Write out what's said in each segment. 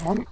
one.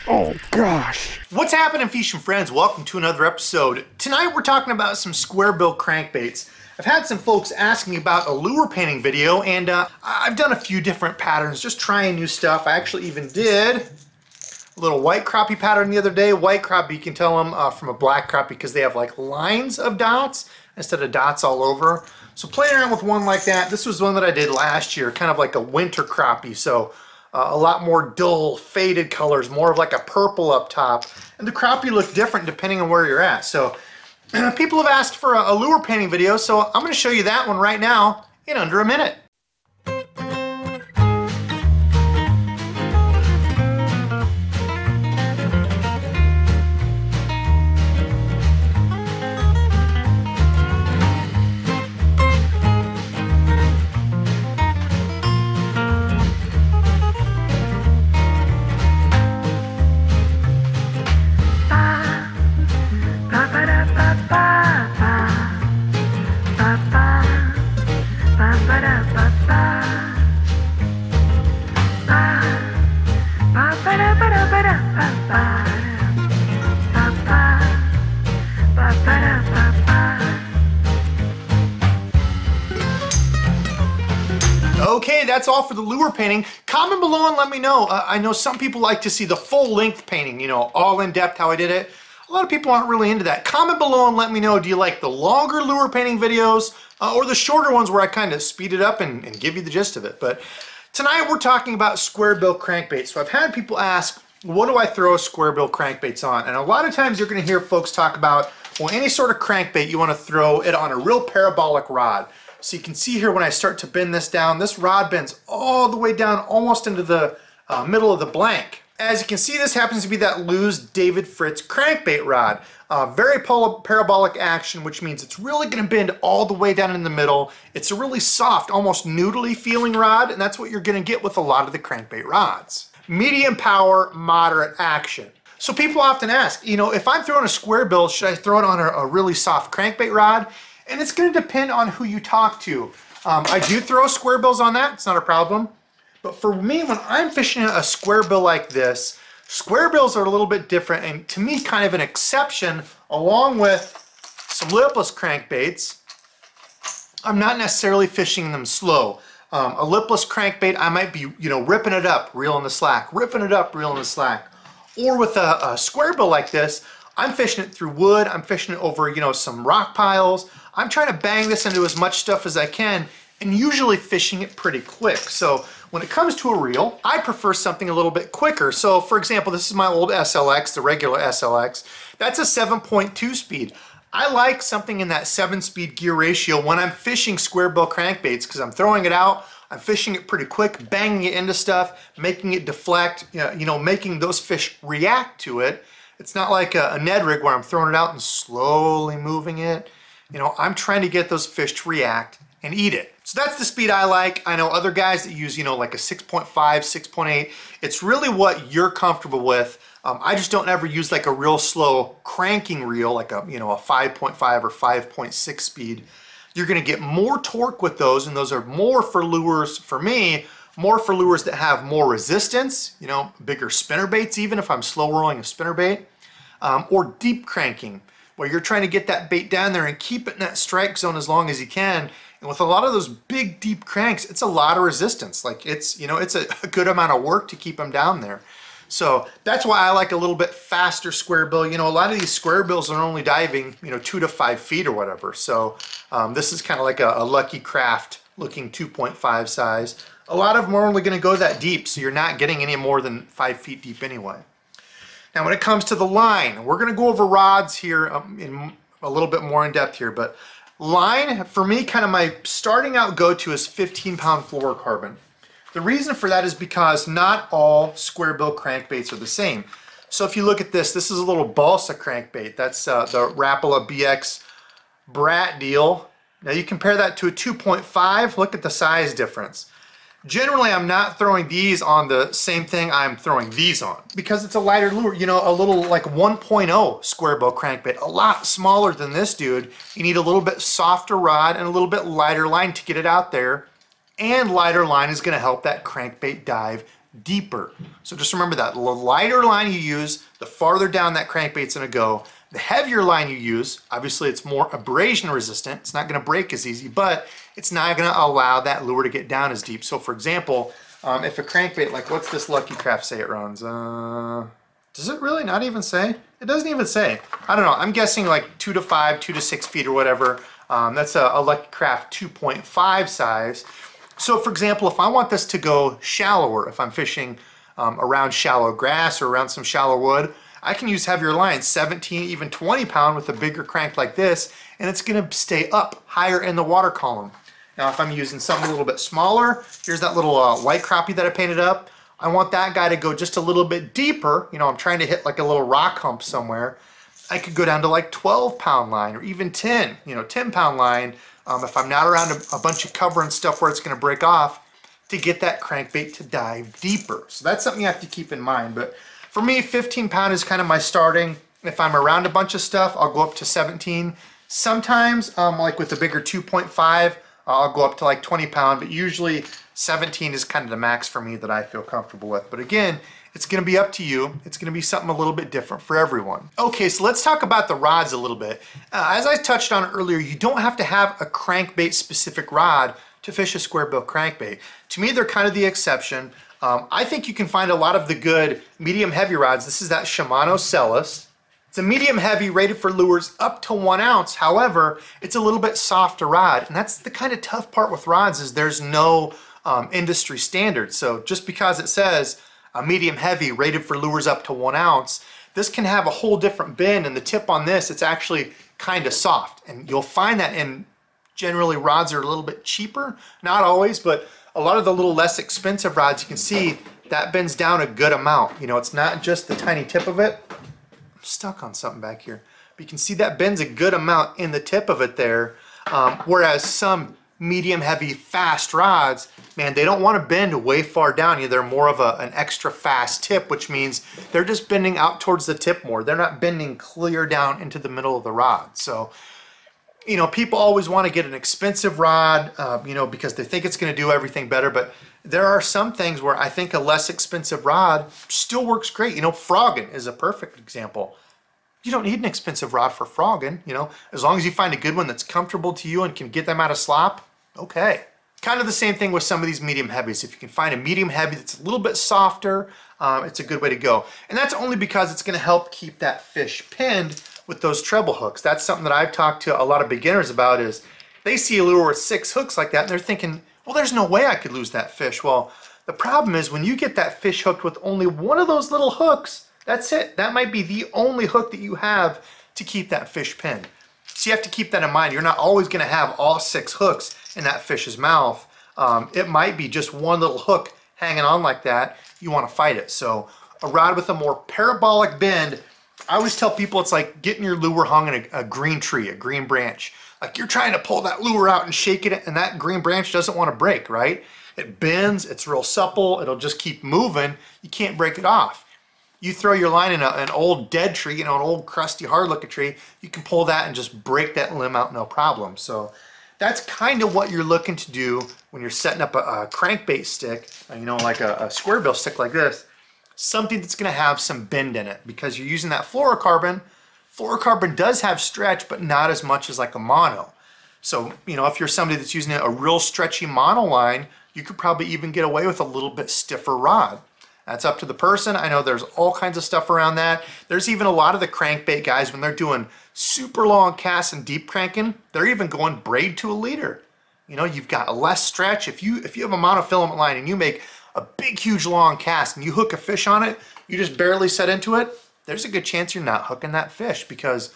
Oh gosh. What's happening, fishing friends? Welcome to another episode. Tonight we're talking about some Squarebill Crankbaits. I've had some folks asking about a lure painting video, and I've done a few different patterns, just trying new stuff. I actually even did a little white crappie pattern the other day. White crappie, you can tell them from a black crappie because they have like lines of dots instead of dots all over. So playing around with one like that. This was one that I did last year, kind of like a winter crappie. So a lot more dull, faded colors, more of like a purple up top. And the crappie look different depending on where you're at. So people have asked for a lure painting video, so I'm going to show you that one right now in under a minute. Okay, that's all for the lure painting. Comment below and let me know. I know some people like to see the full length painting, you know, all in depth how I did it. A lot of people aren't really into that. Comment below and let me know, do you like the longer lure painting videos or the shorter ones where I kind of speed it up and give you the gist of it? But tonight we're talking about Squarebill Crankbaits. So I've had people ask, what do I throw Squarebill Crankbaits on? And a lot of times you're going to hear folks talk about, well, any sort of crankbait, you want to throw it on a real parabolic rod. So you can see here when I start to bend this down, this rod bends all the way down almost into the middle of the blank. As you can see, this happens to be that Lew's David Fritz crankbait rod. Very parabolic action, which means it's really going to bend all the way down in the middle. It's a really soft, almost noodly feeling rod, and that's what you're going to get with a lot of the crankbait rods. Medium power, moderate action. So people often ask, you know, if I'm throwing a Squarebill, should I throw it on a really soft crankbait rod? And it's going to depend on who you talk to. I do throw Squarebills on that, it's not a problem. But for me, when I'm fishing a Squarebill like this, Squarebills are a little bit different and to me kind of an exception along with some lipless crankbaits. I'm not necessarily fishing them slow. A lipless crankbait, I might be, you know, ripping it up, reeling the slack, ripping it up, reeling the slack. Or with a Squarebill like this, I'm fishing it through wood, I'm fishing it over, you know, some rock piles. I'm trying to bang this into as much stuff as I can and usually fishing it pretty quick. So when it comes to a reel, I prefer something a little bit quicker. So for example, this is my old SLX, the regular SLX. That's a 7.2 speed. I like something in that 7-speed gear ratio when I'm fishing Squarebill crankbaits because I'm throwing it out, I'm fishing it pretty quick, banging it into stuff, making it deflect, you know, making those fish react to it. It's not like a Ned rig where I'm throwing it out and slowly moving it. You know, I'm trying to get those fish to react and eat it. So that's the speed I like. I know other guys that use, you know, like a 6.5, 6.8. It's really what you're comfortable with. I just don't ever use like a real slow cranking reel, like a, you know, a 5.5 or 5.6 speed. You're gonna get more torque with those, and those are more for lures, for me, more for lures that have more resistance, you know, bigger spinner baits even if I'm slow rolling a spinner bait, or deep cranking, where you're trying to get that bait down there and keep it in that strike zone as long as you can. And with a lot of those big deep cranks, it's a lot of resistance. Like it's, you know, it's a good amount of work to keep them down there. So that's why I like a little bit faster Squarebill. You know, a lot of these Squarebills are only diving, you know, 2 to 5 feet or whatever. So this is kind of like a Lucky Craft looking 2.5 size. A lot of them are only going to go that deep, so you're not getting any more than 5 feet deep anyway. Now when it comes to the line, we're going to go over rods here in a little bit more in depth here, but line, for me, kind of my starting out go-to is 15-pound fluorocarbon. The reason for that is because not all Squarebill crankbaits are the same. So if you look at this, this is a little balsa crankbait. That's the Rapala BX Brat deal. Now you compare that to a 2.5, look at the size difference. Generally, I'm not throwing these on the same thing I'm throwing these on because it's a lighter lure, you know, a little like 1.0 Squarebill crankbait, a lot smaller than this dude. You need a little bit softer rod and a little bit lighter line to get it out there, and lighter line is going to help that crankbait dive deeper. So just remember that. The lighter line you use, the farther down that crankbait's gonna go. The heavier line you use, obviously it's more abrasion resistant. It's not gonna break as easy, but it's not gonna allow that lure to get down as deep. So for example, if a crankbait, like what's this Lucky Craft say it runs? Does it really not even say? It doesn't even say. I don't know, I'm guessing like 2 to 5, 2 to 6 feet or whatever. That's a Lucky Craft 2.5 size. So for example, if I want this to go shallower, if I'm fishing around shallow grass or around some shallow wood, I can use heavier lines, 17, even 20 pound with a bigger crank like this, and it's gonna stay up higher in the water column. Now if I'm using something a little bit smaller, here's that little white crappie that I painted up. I want that guy to go just a little bit deeper. You know, I'm trying to hit like a little rock hump somewhere. I could go down to like 12 pound line or even 10, you know, 10 pound line if I'm not around a bunch of cover and stuff where it's gonna break off, to get that crankbait to dive deeper. So that's something you have to keep in mind. But for me, 15 pound is kind of my starting. If I'm around a bunch of stuff, I'll go up to 17. Sometimes, like with the bigger 2.5, I'll go up to like 20 pound, but usually 17 is kind of the max for me that I feel comfortable with. But again, it's gonna be up to you. It's gonna be something a little bit different for everyone. Okay, so let's talk about the rods a little bit. As I touched on earlier, you don't have to have a crankbait specific rod to fish a Squarebill crankbait. To me, they're kind of the exception. I think you can find a lot of the good medium heavy rods. This is that Shimano Celis. It's a medium heavy rated for lures up to 1 ounce. However, it's a little bit softer rod. And that's the kind of tough part with rods, is there's no industry standard. So just because it says a medium heavy rated for lures up to 1 ounce, this can have a whole different bend, and the tip on this, it's actually kind of soft. And you'll find that in generally rods are a little bit cheaper, not always, but a lot of the little less expensive rods, you can see that bends down a good amount. You know, it's not just the tiny tip of it. I'm stuck on something back here. But you can see that bends a good amount in the tip of it there. Whereas some medium heavy fast rods, man, they don't want to bend way far down. They're more of an extra fast tip, which means they're just bending out towards the tip more. They're not bending clear down into the middle of the rod. So, you know, people always want to get an expensive rod, you know, because they think it's going to do everything better. But there are some things where I think a less expensive rod still works great. You know, frogging is a perfect example. You don't need an expensive rod for frogging, you know, as long as you find a good one that's comfortable to you and can get them out of slop, okay. Kind of the same thing with some of these medium heavies. If you can find a medium heavy that's a little bit softer, it's a good way to go. And that's only because it's going to help keep that fish pinned with those treble hooks. That's something that I've talked to a lot of beginners about, is they see a lure with 6 hooks like that and they're thinking, well, there's no way I could lose that fish. Well, the problem is when you get that fish hooked with only one of those little hooks, that's it. That might be the only hook that you have to keep that fish pinned. So you have to keep that in mind. You're not always going to have all 6 hooks in that fish's mouth. It might be just one little hook hanging on like that. You want to fight it. So a rod with a more parabolic bend, I always tell people it's like getting your lure hung in a green tree, a green branch. Like you're trying to pull that lure out and shake it, and that green branch doesn't want to break, right? It bends, it's real supple, it'll just keep moving. You can't break it off. You throw your line in an old dead tree, you know, an old crusty hard looking tree, you can pull that and just break that limb out no problem. So that's kind of what you're looking to do when you're setting up a crankbait stick, you know, like a Squarebill stick like this. Something that's going to have some bend in it, because you're using that fluorocarbon. Fluorocarbon does have stretch, but not as much as like a mono. So, you know, if you're somebody that's using a real stretchy mono line, you could probably even get away with a little bit stiffer rod. That's up to the person. I know there's all kinds of stuff around that. There's even a lot of the crankbait guys, when they're doing super long casts and deep cranking, they're even going braid to a leader. You know, you've got less stretch. If you have a monofilament line and you make a big, huge, long cast and you hook a fish on it, you just barely set into it, there's a good chance you're not hooking that fish, because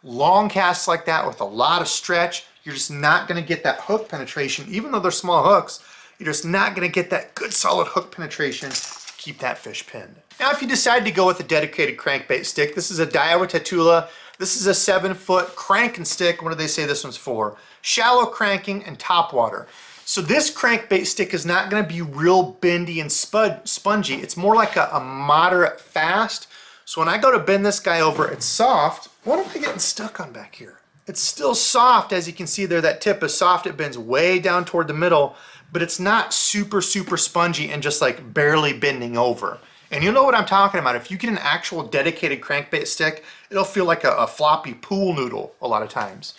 long casts like that with a lot of stretch, you're just not going to get that hook penetration. Even though they're small hooks, you're just not going to get that good solid hook penetration to keep that fish pinned. Now, if you decide to go with a dedicated crankbait stick, this is a Daiwa Tatula. This is a 7-foot crank and stick. What do they say this one's for? Shallow cranking and topwater. So this crankbait stick is not going to be real bendy and spongy. It's more like a moderate fast. So when I go to bend this guy over, it's soft. What am I getting stuck on back here? It's still soft, as you can see there. That tip is soft. It bends way down toward the middle, but it's not super spongy and just like barely bending over. And you know what I'm talking about. If you get an actual dedicated crankbait stick, it'll feel like a floppy pool noodle a lot of times.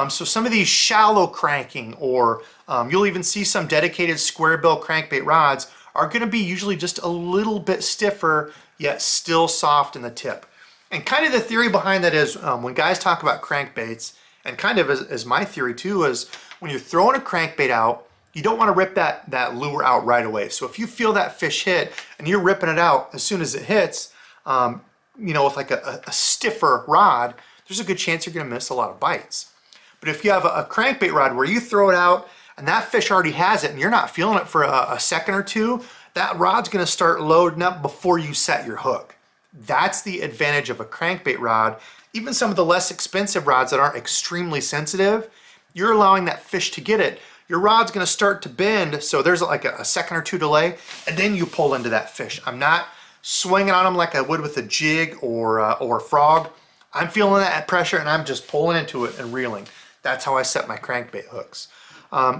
So some of these shallow cranking, or you'll even see some dedicated Squarebill crankbait rods, are going to be usually just a little bit stiffer, yet still soft in the tip. And kind of the theory behind that is when guys talk about crankbaits, and kind of as my theory too, is when you're throwing a crankbait out, you don't want to rip that lure out right away. So if you feel that fish hit and you're ripping it out as soon as it hits, you know, with like a stiffer rod, there's a good chance you're going to miss a lot of bites. But if you have a crankbait rod where you throw it out and that fish already has it and you're not feeling it for a second or two, that rod's going to start loading up before you set your hook. That's the advantage of a crankbait rod. Even some of the less expensive rods that aren't extremely sensitive, you're allowing that fish to get it. Your rod's going to start to bend, so there's like a second or two delay, and then you pull into that fish. I'm not swinging on them like I would with a jig or a frog. I'm feeling that pressure and I'm just pulling into it and reeling. That's how I set my crankbait hooks.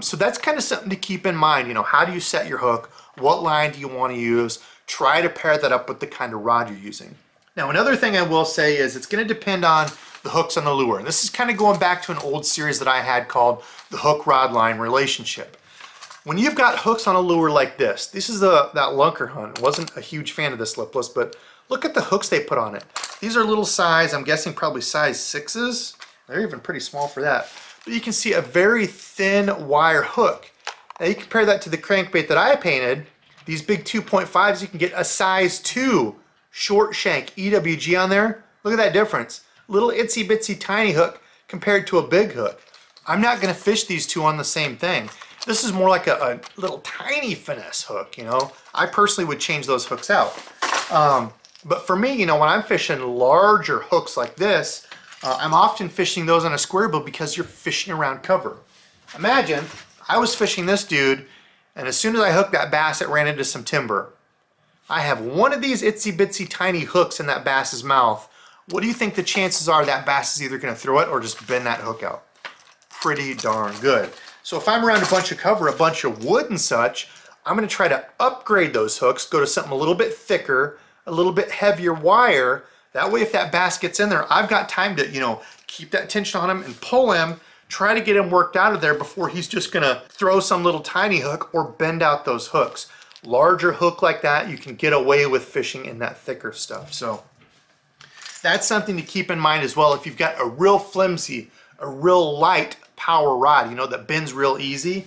So that's kind of something to keep in mind. You know, how do you set your hook? What line do you want to use? Try to pair that up with the kind of rod you're using. Now, another thing I will say is it's going to depend on the hooks on the lure. And this is kind of going back to an old series that I had called the hook rod line relationship. When you've got hooks on a lure like this is that lunker hunt. Wasn't a huge fan of this lipless, but look at the hooks they put on it. These are little size, I'm guessing probably size 6s. They're even pretty small for that. But you can see a very thin wire hook. Now you compare that to the crankbait that I painted. These big 2.5s, you can get a size 2 short shank EWG on there. Look at that difference. Little itsy bitsy tiny hook compared to a big hook. I'm not going to fish these two on the same thing. This is more like a little tiny finesse hook, you know. I personally would change those hooks out. But for me, you know, when I'm fishing larger hooks like this, I'm often fishing those on a Squarebill because you're fishing around cover. Imagine I was fishing this dude, and as soon as I hooked that bass, it ran into some timber. I have one of these itsy bitsy tiny hooks in that bass's mouth. What do you think the chances are that bass is either going to throw it or just bend that hook out? Pretty darn good. So if I'm around a bunch of cover, a bunch of wood and such, I'm going to try to upgrade those hooks, go to something a little bit thicker, a little bit heavier wire. That way if that bass gets in there, I've got time to, you know, keep that tension on him and pull him, try to get him worked out of there before he's just going to throw some little tiny hook or bend out those hooks. Larger hook like that, you can get away with fishing in that thicker stuff. So that's something to keep in mind as well. If you've got a real flimsy, a real light power rod, you know, that bends real easy,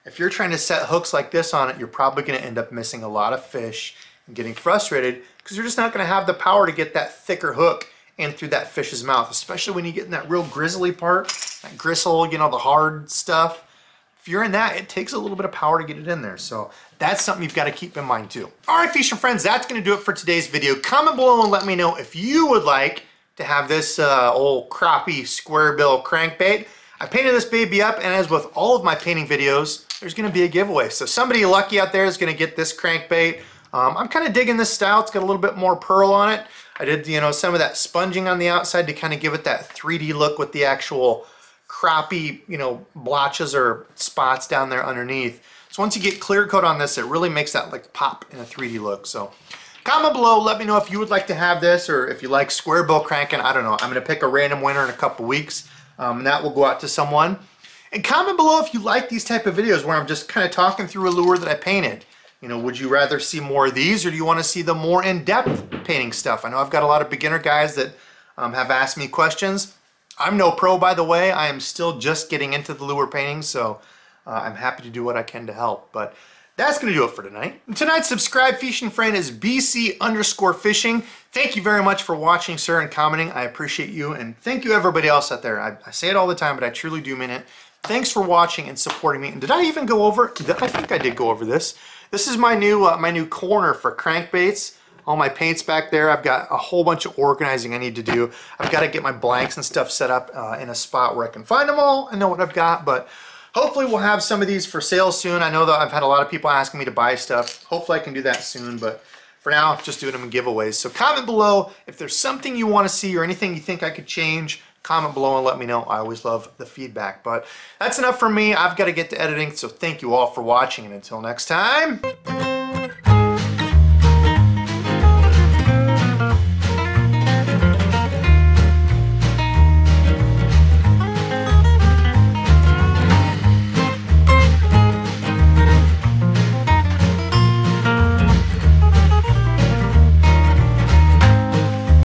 if you're trying to set hooks like this on it, you're probably going to end up missing a lot of fish and getting frustrated because you're just not going to have the power to get that thicker hook in through that fish's mouth, especially when you get in that real grizzly part, that gristle, you know, the hard stuff. If you're in that, it takes a little bit of power to get it in there. So that's something you've got to keep in mind too. All right, fishing friends, that's going to do it for today's video. Comment below and let me know if you would like to have this old crappie Squarebill crankbait. I painted this baby up, and as with all of my painting videos, there's going to be a giveaway. So somebody lucky out there is going to get this crankbait. I'm kind of digging this style. It's got a little bit more pearl on it. I did, you know, some of that sponging on the outside to kind of give it that 3D look with the actual crappie, you know, blotches or spots down there underneath. So once you get clear coat on this, it really makes that like pop in a 3D look. So comment below, let me know if you would like to have this, or if you like Squarebill cranking. I don't know. I'm going to pick a random winner in a couple weeks, and that will go out to someone. And comment below if you like these type of videos where I'm just kind of talking through a lure that I painted. You know, would you rather see more of these, or do you want to see the more in-depth painting stuff? I know I've got a lot of beginner guys that have asked me questions. I'm no pro, by the way. I am still just getting into the lure painting, so I'm happy to do what I can to help. But that's going to do it for tonight. And tonight's subscribe fishing friend is BC_fishing. Thank you very much for watching, sir, and commenting. I appreciate you, and thank you everybody else out there. I say it all the time, but I truly do mean it. Thanks for watching and supporting me. And did I even go over? I think I did go over this. This is my new corner for crankbaits. All my paints back there. I've got a whole bunch of organizing I need to do. I've got to get my blanks and stuff set up in a spot where I can find them all and know what I've got. But hopefully we'll have some of these for sale soon. I know that I've had a lot of people asking me to buy stuff. Hopefully I can do that soon. But for now, just doing them in giveaways. So comment below if there's something you want to see or anything you think I could change. comment below and let me know. I always love the feedback. But that's enough for me. I've got to get to editing, so thank you all for watching, and until next time.